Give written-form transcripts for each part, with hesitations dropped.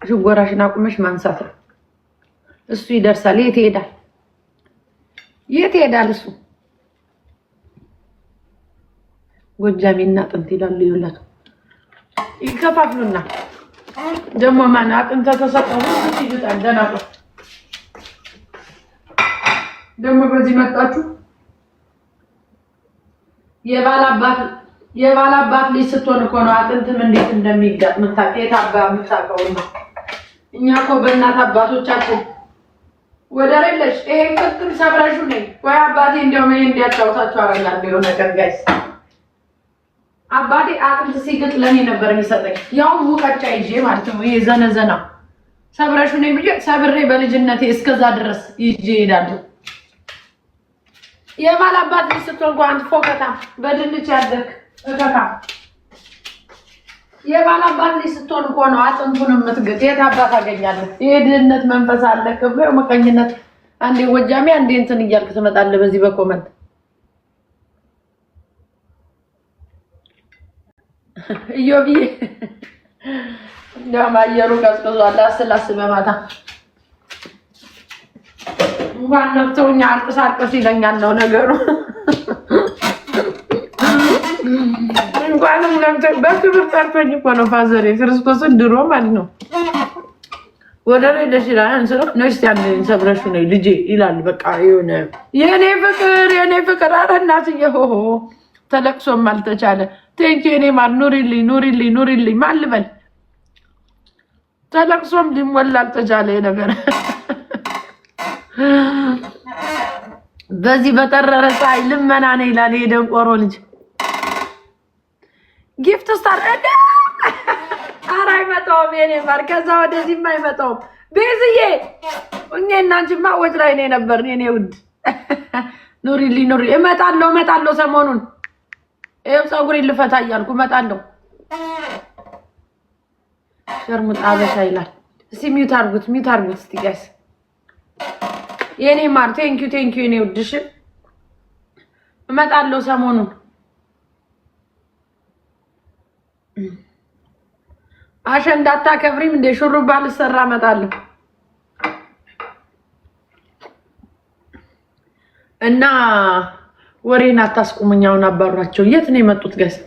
ሽጎራሽን አቁመሽ ማንሳት ነው። እሱ ይደርሳል። የት ይሄዳል? የት ይሄዳል እሱ? ጎጃሜና ጥንት ይላሉ ይውላል። ይከፋፍሉና ደግሞ ማን አጥንተ ተሰጠው ይሉታል። ደናቆ ደግሞ በዚህ መጣችሁ የባላባት ልጅ ስትሆን እኮ ነው አጥንትም እንዴት እንደሚጋጥ የት አባ የምታውቀው ነው። እኛ እኮ በእናት አባቶቻችን ወደር የለሽ ይሄ ቅጥል ሰብረሹ ነኝ ወይ አባቴ እንደውም ይሄ እንዲያጫውታችሁ አረጋለሁ የሆነ ቀን ጋይስ አባቴ አጥንት ሲግጥ ለኔ ነበር የሚሰጠኝ ያው ሙቀጫ ይዤ ማለት ነው። ይሄ ዘነዘና ሰብረሹ ነኝ ብዬ ሰብሬ በልጅነቴ እስከዛ ድረስ ይዤ እሄዳለሁ። የባላባት ልጅ ስትሆን እንኳን ፎከታ በድንች ያደክ እከካ የባላባት ልጅ ስትሆን እኮ ነው አጥንቱን የምትግጥ። የት አባት አገኛለህ? ይሄ ድህነት መንፈስ አለ ክብረ መቀኝነት። አንዴ ወጃሜ አንዴ እንትን እያልክ ትመጣለህ በዚህ በኮመንት ኢዮቢ እንደማየሩ ቀዝቅዟል። አስላስ በማታ እንኳን ነፍተውኛ አንቀሳቀስ ይለኛል ነው ነገሩ። እንኳንም ነፍተው በክብር ጠርቶኝ እኮ ነው ፋዘሬ ክርስቶስን ድሮ ማለት ነው ወደሬ ለሽራን አንስሮ ነስቲ አንዴን ሰብረሹ ነው ልጄ ይላል። በቃ የሆነ የኔ ፍቅር አረ እናትዬ ሆሆ ተለቅሶም አልተቻለ። ቴንኪ የኔ ማር ኑሪልኝ ማን ልበል? ተለቅሶም ሊሞላ አልተቻለ ነገር በዚህ በጠረረ ፀሐይ ልመና ነው ይላል የደንቆሮ ልጅ። ጊፍት ስታር እንደ ኧረ አይመጣውም የኔ ማር ከዛ ወደዚህማ አይመጣውም። ቤዝዬ እኔና አንቺማ ወጭ ላይ ነው ነበር የኔ ውድ። ኑሪልኝ እመጣለሁ ሰሞኑን ይኸው ፀጉሬን ልፈታ እያልኩ እመጣለሁ። ሸርሙጣ አበሻ ይላል። እስኪ ሚውት አድርጉት እስኪ ጋይስ የኔ ማር ቴንኪው የኔ ውድሽ እመጣለሁ ሰሞኑን። አሸንዳ አታከብሪም እንደ ሹሩባ ልሰራ እመጣለሁ እና ወሬን አታስቁሙኛውን አባሯቸው። የት ነው የመጡት ጋይስ?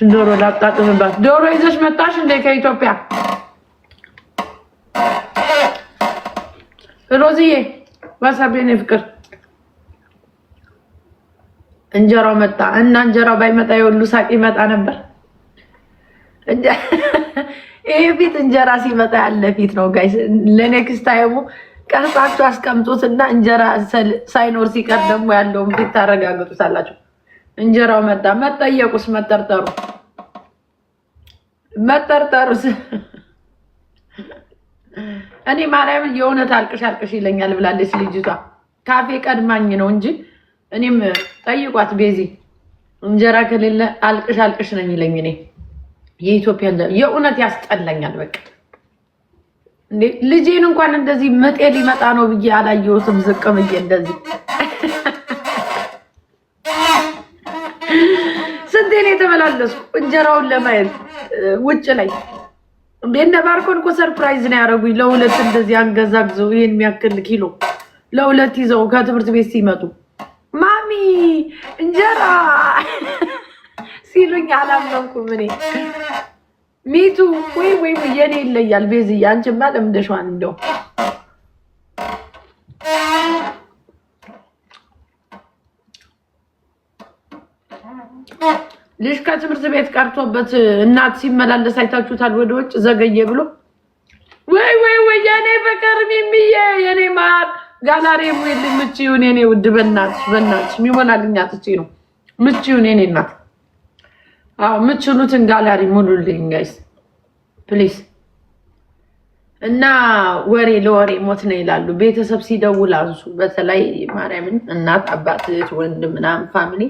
ዶሮ ላጣጥምባት። ዶሮ ይዘሽ መጣሽ እንደ ከኢትዮጵያ? ሮዚዬ ዋሳቤኔ ፍቅር እንጀራው መጣ እና እንጀራው ባይመጣ የሁሉ ሳቅ ይመጣ ነበር። ይሄ ፊት እንጀራ ሲመጣ ያለ ፊት ነው ጋይስ። ለኔክስት ታይሙ ቀርጻችሁ አስቀምጡትና እንጀራ ሳይኖር ሲቀር ደግሞ ያለውን ፊት ታረጋግጡታላችሁ። እንጀራው መጣ መጠየቁስ መጠርጠሩስ እኔ ማርያም የእውነት አልቅሽ ይለኛል ብላለች ልጅቷ። ካፌ ቀድማኝ ነው እንጂ እኔም ጠይቋት ቤዚ እንጀራ ከሌለ አልቅሽ ነኝ ይለኝ። እኔ የኢትዮጵያ የእውነት ያስጠላኛል በቃ። እንዴ ልጄን እንኳን እንደዚህ መጤ ሊመጣ ነው ብዬ አላየሁትም። ዝቅ ብዬ እንደዚህ ስንቴ ነው የተመላለስኩ እንጀራውን ለማየት ውጭ ላይ። እንዴ ባርኮን እኮ ሰርፕራይዝ ነው ያደረጉኝ። ለሁለት እንደዚህ አንገዛግዘው ይሄን የሚያክል ኪሎ ለሁለት ይዘው ከትምህርት ቤት ሲመጡ ማሚ እንጀራ ሲሉኝ አላመንኩም እኔ። ሚቱ ወይ የኔ ይለያል። ቤዝዬ አንቺማ ለምደሽዋን እንደው ልጅ ከትምህርት ቤት ቀርቶበት እናት ሲመላለስ አይታችሁታል? ወደ ውጭ ዘገየ ብሎ ወይ የኔ ፍቅር ሚሚዬ የኔ ማር ጋላሪ ሙይል ምጪውን የኔ ውድ በእናትሽ ሚሞላልኛ ትጪ ነው ምጪውን የኔ እናት። አዎ ምችሉትን ጋላሪ ሙሉልኝ ጋይስ ፕሊዝ። እና ወሬ ለወሬ ሞት ነው ይላሉ። ቤተሰብ ሲደውል አንሱ። በተለይ ማርያምን እናት አባት ወንድም ምናምን ፋሚሊ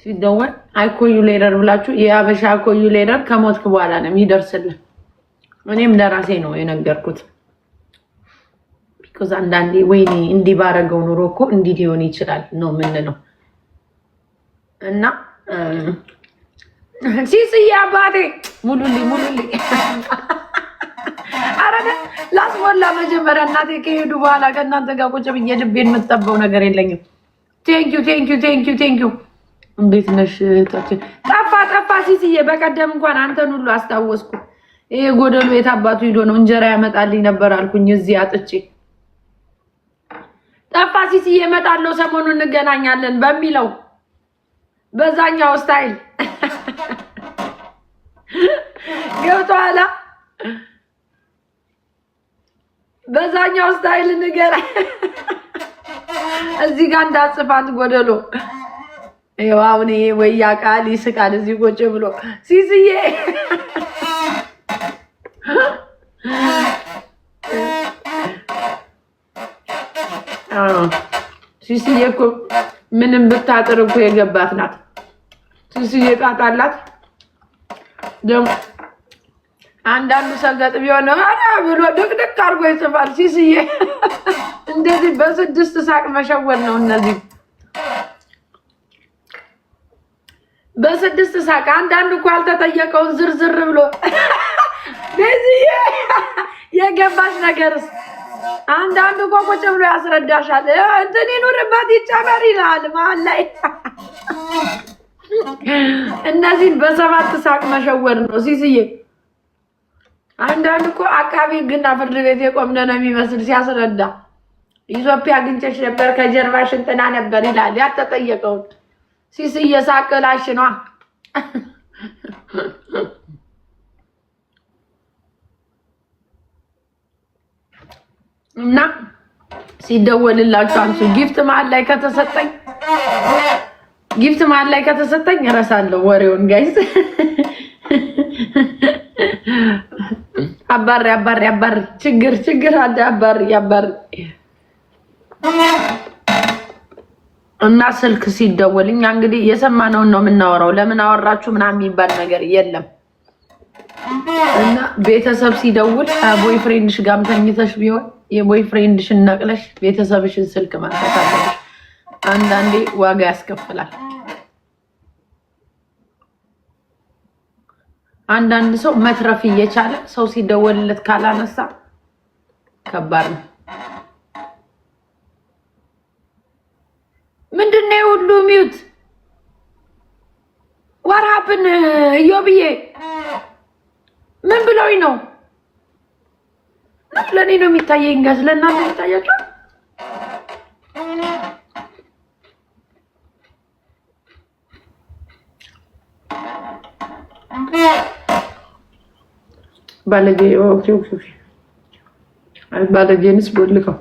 ሲደወል አይኮዩ ሌደር ብላችሁ የአበሻ አይኮዩ ሌደር ከሞትክ በኋላ ነው የሚደርስልህ። እኔም ለራሴ ነው የነገርኩት። ቢኮዝ አንዳንዴ ወይኔ እንዲህ ባረገው ኑሮ እኮ እንዲህ ሊሆን ይችላል ነው ምን ነው። እና ሲስዬ አባቴ ሙሉልኝ አረጋ ላስሞላ መጀመሪያ እናቴ ከሄዱ በኋላ ከእናንተ ጋር ቁጭ ብዬ ልቤን የምትጠባው ነገር የለኝም። ቴንኪው እንዴት ነሽ እህታችን? ጠፋ ሲስዬ በቀደም እንኳን አንተን ሁሉ አስታወስኩ። ይሄ ጎደሎ የታባቱ ሄዶ ነው እንጀራ ያመጣልኝ ነበር አልኩኝ እዚህ አጥቼ ጠፋ ሲስዬ እመጣለሁ ሰሞኑን እንገናኛለን በሚለው በዛኛው ስታይል ገብቷላ በዛኛው ስታይል ንገራ እዚህ ጋር እንዳጽፋት ጎደሎ ይዋውኔ ወያ ቃል ይስቃል እዚህ ቁጭ ብሎ ሲስዬ ሲስዬ እኮ ምንም ብታጥር እኮ የገባት ናት። ሲስዬ ቃጣላት ደም አንዳንዱ ሰገጥ ቢሆን አራ ብሎ ድቅድቅ አድርጎ ይጽፋል። ሲስዬ እንደዚህ በስድስት ሳቅ መሸወድ ነው። እነዚህ በስድስት ሳቅ አንዳንዱ እኮ ያልተጠየቀውን ዝርዝር ብሎ በዚህ የገባሽ ነገርስ አንዳንዱ እኮ ቁጭ ብሎ ያስረዳሻል። እንትን ይኑርበት ይጨመር ይላል መሀል ላይ። እነዚህን በሰባት ሳቅ መሸወድ ነው ሲስዬ። አንዳንዱ እኮ አቃቢ ግና ፍርድ ቤት የቆምነ ነው የሚመስል ሲያስረዳ ኢትዮጵያ አግኝቼሽ ነበር ከጀርባሽ እንትና ነበር ይላል ያልተጠየቀውን። ሲስዬ ሳቅላሽ ነው እና ሲደወልላችሁ አንሱ። ጊፍት መሀል ላይ ከተሰጠኝ እረሳለሁ ወሬውን ጋይስ። አባሪ ችግር አለ አባሪ እና ስልክ ሲደወልኝ እንግዲህ የሰማነውን ነው የምናወራው። ለምን አወራችሁ ምናምን የሚባል ነገር የለም። እና ቤተሰብ ሲደውል ቦይፍሬንድሽ ጋር ተኝተሽ ቢሆን የቦይፍሬንድሽን ነቅለሽ ቤተሰብሽን ስልክ ማንሳት አለብሽ። አንዳንዴ ዋጋ ያስከፍላል። አንዳንድ ሰው መትረፍ እየቻለ ሰው ሲደወልለት ካላነሳ ከባድ ነው። ምንድነው ሁሉ ሚውት what happened ዮብዬ ምን ብለውኝ ነው? ለኔ ነው የሚታየኝ ጋር ስለናንተ ይታያችሁ። ባለጌ ኦኬ አይ ባለጌንስ ቦልከው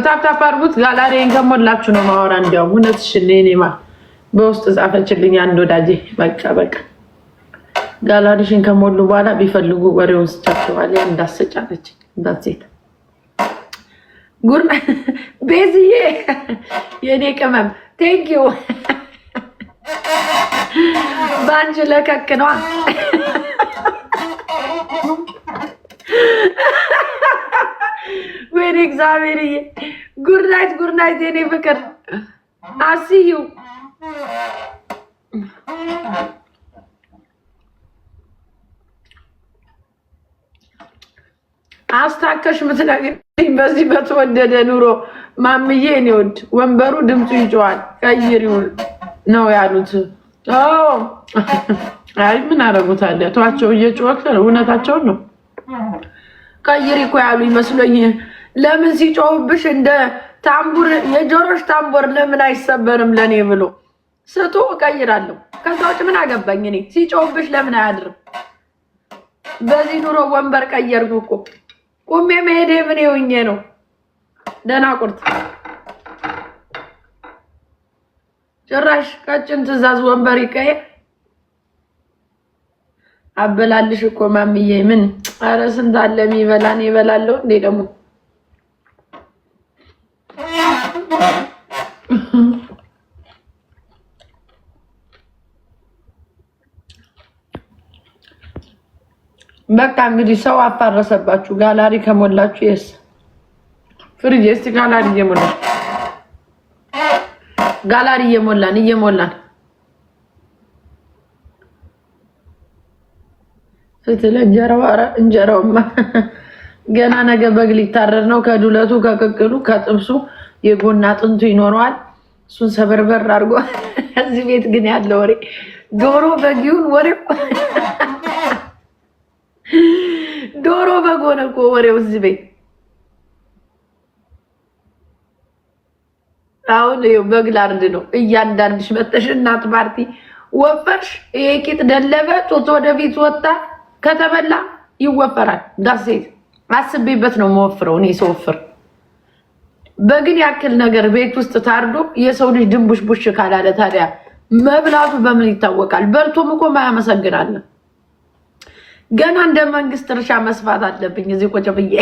ታፕታፕ አድርጉት። ጋላሪን ከሞላችሁ ነው ማወራ። እንዲያው እውነትሽን እኔማ በውስጥ ጻፈችልኝ አንድ ወዳጄ። በቃ ጋላሪሽን ከሞሉ በኋላ ቢፈልጉ ወሬውን ስጫቸዋል። ያ እንዳሰጫለች እንዳትሴት ጉር ቤዝዬ የኔ ቅመም ቴንኪው። ባንቺ ለከክ ነው። ወይኔ እግዚአብሔርዬ ጉድ ናይት የኔ ፍቅር አሲዩ አስታከሽ ምትነግሪኝ በዚህ በተወደደ ኑሮ ማምዬ እኔ ወድ ወንበሩ ድምፁ ይጮሃል ቀይሪው ነው ያሉት። አይ ምን አረጉታል? ተዋቸው እየጮኸ እውነታቸውን ነው። ቀይሪ እኮ ያሉ ይመስለኝ። ለምን ሲጮህብሽ እንደ ታምቡር የጆሮሽ ታምቡር ለምን አይሰበርም ለኔ ብሎ ስጡ እቀይራለሁ። ከዛ ውጭ ምን አገባኝ እኔ። ሲጮህብሽ ለምን አያድርም? በዚህ ኑሮ ወንበር ቀየርኩ እኮ ቁሜ መሄዴ ምን ይሁኜ ነው? ደህና ቁርጥ ጭራሽ ቀጭን ትእዛዝ ወንበር ይቀየር አበላልሽ እኮ ማምዬ ምን ኧረ ስንት አለ የሚበላን ይበላለሁ እንዴ ደግሞ በቃ እንግዲህ ሰው አፋረሰባችሁ። ጋላሪ ከሞላችሁ የስ ፍሪጅ እስቲ ጋላሪ እየሞላን ፍትለ እንጀራውማ ገና ነገ በግ ሊታረድ ነው። ከዱለቱ ከቅቅሉ ከጥብሱ የጎና አጥንቱ ይኖረዋል። እሱን ሰበርበር አድርጎ እዚህ ቤት ግን ያለው ወሬ ዶሮ በጊውን ወሬው ዶሮ በግ ሆነ እኮ ወሬው እዚህ ቤት። አሁን ይኸው በግ ላርድ ነው። እያንዳንድሽ መተሽ እናት ፓርቲ ወፈርሽ፣ የቂጥ ደለበ ጡት ወደፊት ወጣ ከተበላ ይወፈራል። ዳሴት አስቤበት ነው መወፍረው። እኔ ሰውፍር በግን ያክል ነገር ቤት ውስጥ ታርዶ የሰው ልጅ ድንቡሽ ቡሽ ካላለ ታዲያ መብላቱ በምን ይታወቃል? በልቶም እኮ ማያመሰግናል። ገና እንደ መንግስት እርሻ መስፋት አለብኝ እዚህ ቁጭ ብዬ።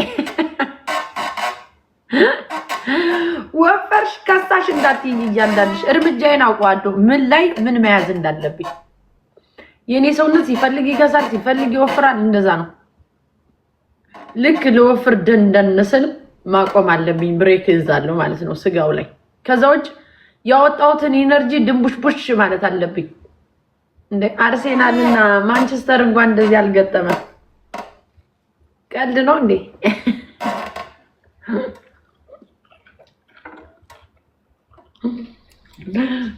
ወፈርሽ ከሳሽ እንዳትይኝ እያንዳንድሽ እርምጃዬን አውቀዋለሁ፣ ምን ላይ ምን መያዝ እንዳለብኝ። የኔ ሰውነት ሲፈልግ ይከሳል፣ ሲፈልግ ይወፍራል። እንደዛ ነው። ልክ ለወፍር ደንደን ስል ማቆም አለብኝ፣ ብሬክ ይዛለሁ ማለት ነው ስጋው ላይ። ከዛ ውጭ ያወጣሁትን ኢነርጂ ድንቡሽቡሽ ማለት አለብኝ። እንደ አርሴናልና ማንቸስተር እንኳን እንደዚህ አልገጠመ። ቀልድ ነው እንዴ?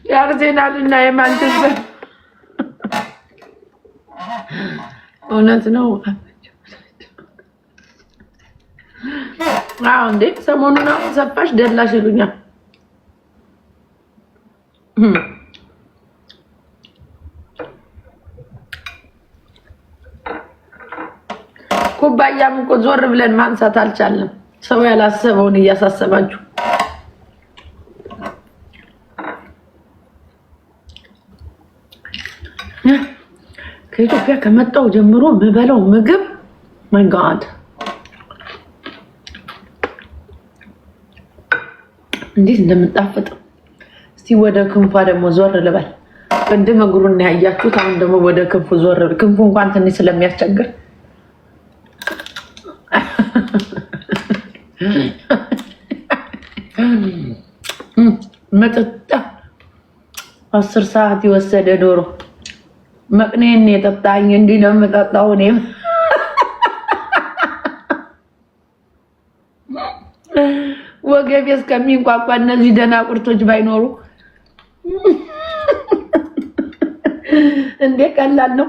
የአርሴናልና የማንቸስተር እውነት ነው። አዎ እንዴ ሰሞኑን ሰፋሽ ደላሽ ይሉኛል። ኩባያም እኮ ዞር ብለን ማንሳት አልቻለም። ሰው ያላሰበውን እያሳሰባችሁ ከኢትዮጵያ ከመጣው ጀምሮ ምበለው ምግብ ማይ ጋድ እንዴት እንደምጣፍጥ። እስቲ ወደ ክንፏ ደግሞ ዞር ልበል። ቅድም እግሩን ያያችሁት፣ አሁን ደግሞ ወደ ክንፉ ዞር ልበል። ክንፉ እንኳን ትንሽ ስለሚያስቸግር መጠጣ 10 ሰዓት የወሰደ ዶሮ መቅኔን የጠጣኝ እንዲህ ነው የምጠጣው እኔም። ወገቤ እስከሚንቋቋ እነዚህ ደናቁርቶች ባይኖሩ እንዴ ቀላል ነው።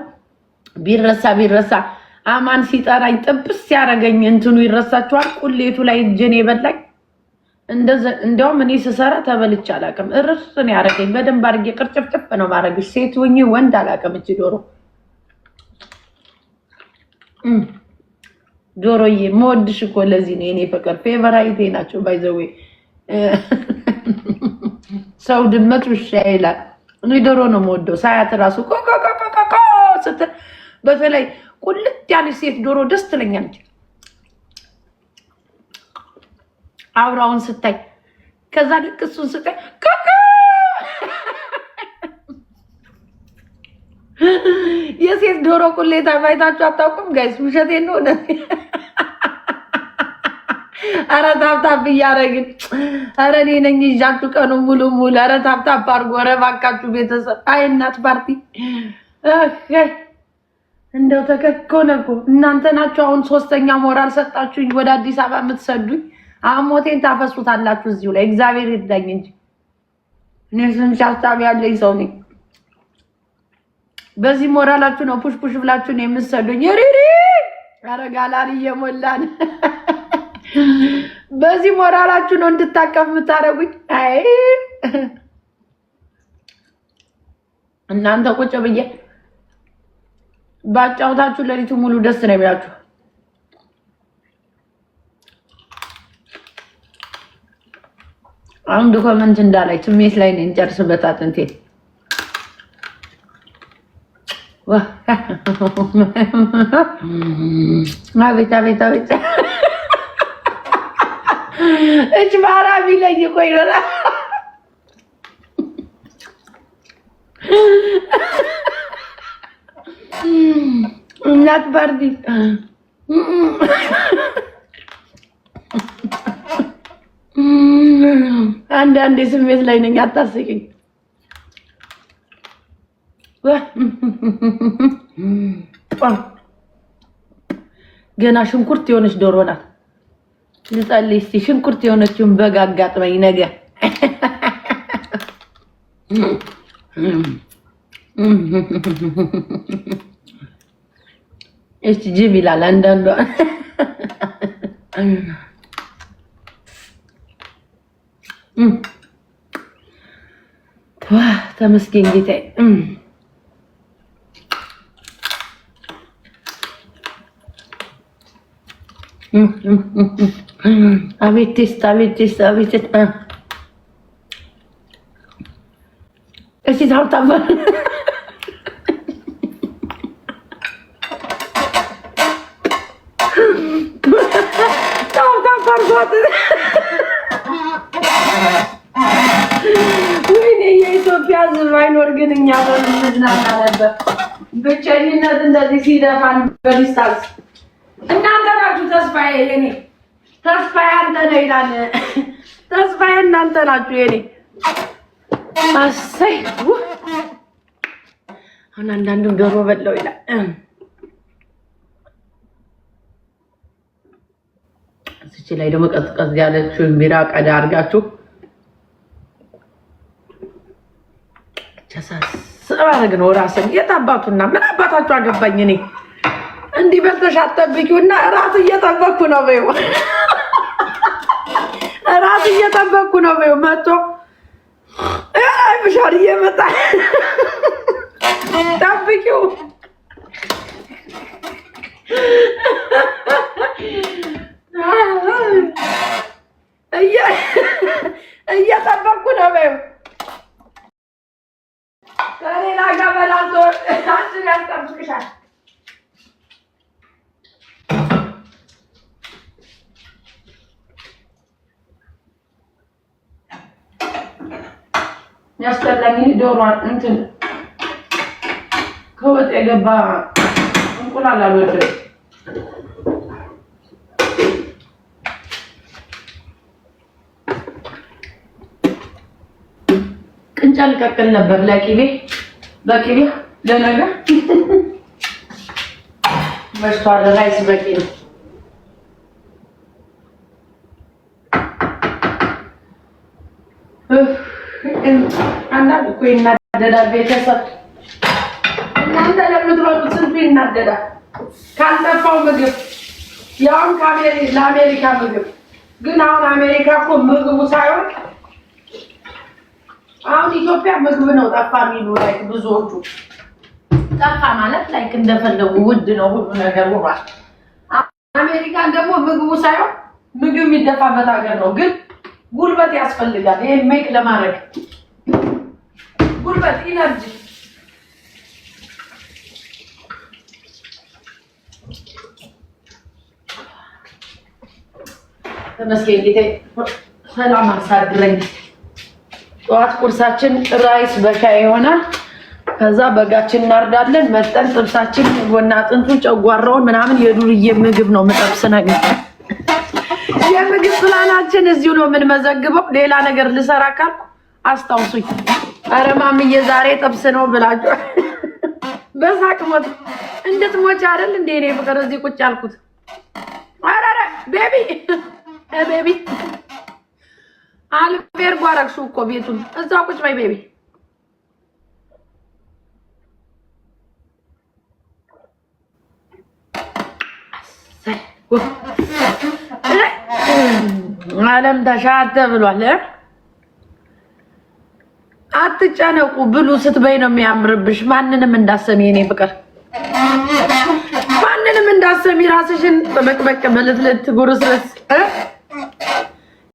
ቢረሳ አማን ሲጠራኝ ጥብስ ሲያረገኝ እንትኑ ይረሳችኋል። ቁሌቱ ላይ እጄን የበላኝ እንደውም እኔ ስሰራ ተበልቼ አላውቅም። እርስ ነው ያረገኝ። በደንብ አድርጌ ቅርጭፍጭፍ ነው ማረግሽ። ሴት ሆኜ ወንድ አላውቅም። እቺ ዶሮዬ መወድሽ እኮ ለዚህ ነው የኔ ፍቅር። ፌቨራይቴ ናቸው ባይዘዌ። ሰው ድመት ውሻ ይላል፣ እኔ ዶሮ ነው የምወደው። ሳያት ራሱ ኮኮኮኮኮ ስትል በተለይ ቁልጥ ያለች ሴት ዶሮ ደስ ትለኛለች። አብራውን ስታይ ከዛ ልክ እሱን ስታይ ኮኮ የሴት ዶሮ ቁሌታ ባይታችሁ አታውቁም ጋይስ? ውሸቴን ነው። ኧረ ታብታብ እያደረግን ኧረ እኔ ነኝ ይዣችሁ ቀኑ ሙሉ ኧረ ታብታብ አድርጎ ኧረ እባካችሁ ቤተሰብ። አይ እናት ፓርቲ እንደው ተከኮነ እኮ እናንተ ናችሁ። አሁን 3ኛ ሞራል ሰጣችሁኝ ወደ አዲስ አበባ የምትሰዱኝ። አሞቴን ታፈሱታላችሁ እዚሁ ላይ። እግዚአብሔር ይርዳኝ እንጂ እኔ ስንት ሀሳብ ያለኝ ሰው ነኝ። በዚህ ሞራላችሁ ነው ፑሽ ፑሽ ብላችሁ ነው የምትሰዱኝ። ሪሪ አረጋላሪ እየሞላን በዚህ ሞራላችሁ ነው እንድታቀፍ የምታረጉኝ። አይ እናንተ ቁጭ ብዬ ባጫውታችሁ ለሊቱ ሙሉ ደስ ነው የሚላችሁ። አሁን ዶክመንት እንዳላይ ስሜት ላይ ነኝ። ጨርስበት አጥንቴ አቤት አቤት አቤት እጅ ማራ ቢለኝ እኮ ይሆናል። እናት ፓርቲ አንዳንዴ ስሜት ላይ ነኝ። አታስቂኝ። ገና ሽንኩርት የሆነች ዶሮ ናት። ልጸልይ እስቲ ሽንኩርት የሆነችውን በግ አጋጥመኝ ነገ። እሺ ጅብ ይላል አንዳንዷ። ተመስገን ጌታዬ። አቤት ቴስት አቤት ቴስት አቤት። እሺ ታውጣባ ታውጣባ ወይኔ የኢትዮጵያ ሕዝብ አይኖር ግን እኛ በምንዝናና ነበር። ብቸኝነት እንደዚህ ሲደፋን በዲስታንስ እናንተ ናችሁ ተስፋዬ። የኔ ተስፋዬ አንተ ነህ ይላል። ተስፋዬ እናንተ ናችሁ የኔ። አሰይ አሁን አንዳንዱ ዶሮ በለው ይላል። እዚች ላይ ደግሞ ቀዝቀዝ ያለችው ቢራ ቀዳ አድርጋችሁ ሰባረግ ነው ራስን የታባቱና ምን አባታችሁ አገባኝ እኔ። እንዲህ በልተሽ አትጠብቂውና እራት እየጠበቅኩ ነው በይው። እራት እየጠበቅኩ ነው በይው። መጥቶ አይ ብሻር እየመጣ ጠብቂው። እየጠበቅኩ ነው በይው። ከሌላ ጋር በላልቶ አንቺን ያስጠብቅሻል። ያስጠላኝ ዶሮ እንትን ከወጥ የገባ እንቁላል አልወደድም። ቅንጫ ልቀቅል ነበር ለቂቤ በቂቤ ለነገ መሽቷል። ራይስ በቂ ነው። አንዳንድ እኮ ይናደዳል ቤተሰብ። እናንተ ለምትበሉት ስንቱ ይናደዳል። ካልጠፋው ምግብ ያውም ለአሜሪካ ምግብ ግን አሁን አሜሪካ እኮ ምግቡ ሳይሆን አሁን ኢትዮጵያ ምግብ ነው ጠፋ የሚሉ ላይ ብዙዎቹ ጠፋ ማለት ላይ እንደፈለጉ ውድ ነው ሁሉ ነገር ሆኗል። አሜሪካን ደግሞ ምግቡ ሳይሆን ምግብ የሚደፋበት ሀገር ነው። ግን ጉልበት ያስፈልጋል። ይሄን ሜክ ለማድረግ ጉልበት ኢነርጂ። ተመስገን ጌታዬ ሰላም አሳድረኝ። ጠዋት ቁርሳችን ራይስ በሻይ ይሆናል። ከዛ በጋችን እናርዳለን። መጠን ጥብሳችን ጎና አጥንቱን ጨጓራውን ምናምን የዱርዬ ምግብ ነው የምጠብስ ነገር። የምግብ ፕላናችን እዚሁ ነው የምንመዘግበው። ሌላ ነገር ልሰራ ካልኩ አስታውሱኝ። ኧረ ማምዬ ዛሬ ጥብስ ነው ብላችሁ በሳቅ ሞት እንድትሞች አይደል እንዴ? እኔ ፍቅር እዚህ ቁጭ አልኩት። ኧረ ቤቢ ቤቢ አልቤርጎ አደረግሽው እኮ ቤቱን። እዛው ቁጭ በይ ቤቢ። ዓለም ተሻተ ብሏል። አትጨነቁ ብሉ። ስትበይ ነው የሚያምርብሽ። ማንንም እንዳሰሚ የኔ ፍቅር፣ ማንንም እንዳሰሚ ራስሽን በመቅበቅ በልትልት ጉርስርስ